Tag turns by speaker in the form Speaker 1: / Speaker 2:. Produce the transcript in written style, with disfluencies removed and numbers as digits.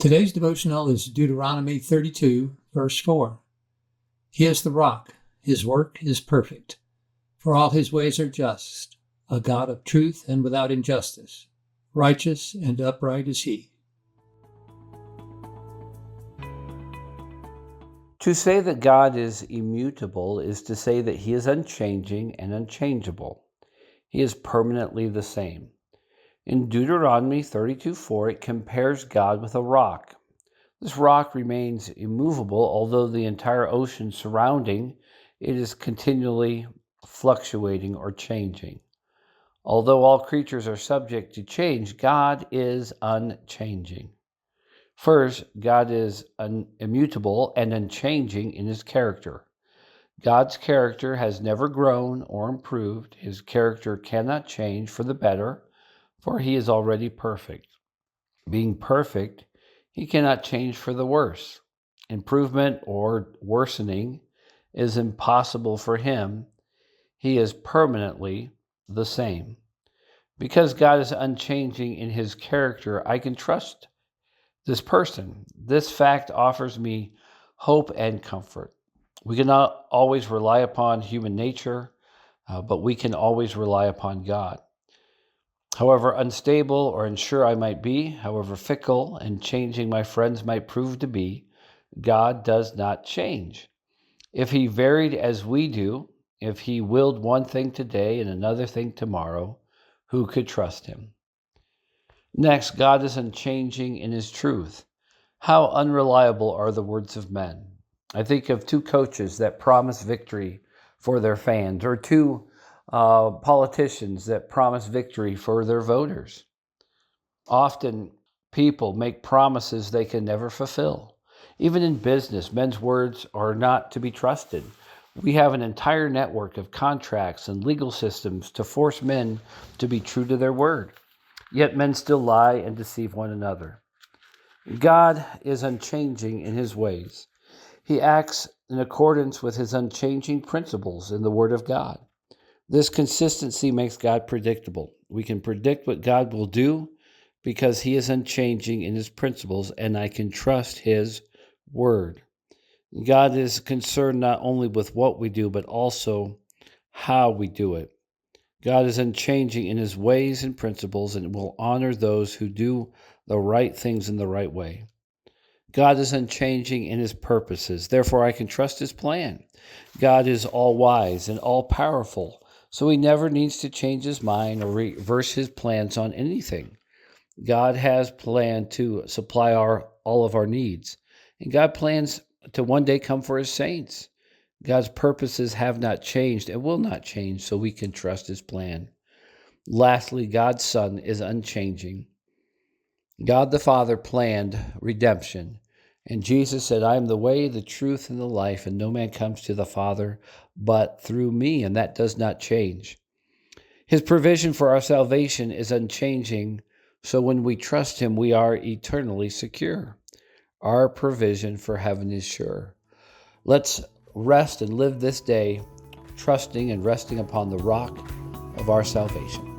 Speaker 1: Today's devotional is Deuteronomy 32, verse 4. He is the rock, his work is perfect, for all his ways are just, a God of truth and without injustice. Righteous and upright is he.
Speaker 2: To say that God is immutable is to say that he is unchanging and unchangeable. He is permanently the same. In Deuteronomy 32:4, it compares God with a rock. This rock remains immovable, although the entire ocean surrounding it is continually fluctuating or changing. Although all creatures are subject to change, God is unchanging. First, God is immutable and unchanging in his character. God's character has never grown or improved. His character cannot change for the better, for he is already perfect. Being perfect, he cannot change for the worse. Improvement or worsening is impossible for him. He is permanently the same. Because God is unchanging in his character, I can trust this person. This fact offers me hope and comfort. We cannot always rely upon human nature, but we can always rely upon God. However unstable or unsure I might be, however fickle and changing my friends might prove to be, God does not change. If he varied as we do, if he willed one thing today and another thing tomorrow, who could trust him? Next, God is unchanging in his truth. How unreliable are the words of men? I think of two coaches that promise victory for their fans, or two politicians that promise victory for their voters. Often, people make promises they can never fulfill. Even in business, men's words are not to be trusted. We have an entire network of contracts and legal systems to force men to be true to their word. Yet men still lie and deceive one another. God is unchanging in his ways. He acts in accordance with his unchanging principles in the Word of God. This consistency makes God predictable. We can predict what God will do because he is unchanging in his principles, and I can trust his word. God is concerned not only with what we do, but also how we do it. God is unchanging in his ways and principles and will honor those who do the right things in the right way. God is unchanging in his purposes. Therefore, I can trust his plan. God is all-wise and all-powerful, so he never needs to change his mind or reverse his plans on anything. God has planned to supply all of our needs, and God plans to one day come for his saints. God's purposes have not changed and will not change, so we can trust his plan. Lastly, God's Son is unchanging. God the Father planned redemption, and Jesus said, I am the way, the truth, and the life, and no man comes to the Father but through me, and that does not change. His provision for our salvation is unchanging, so when we trust him, we are eternally secure. Our provision for heaven is sure. Let's rest and live this day, trusting and resting upon the rock of our salvation.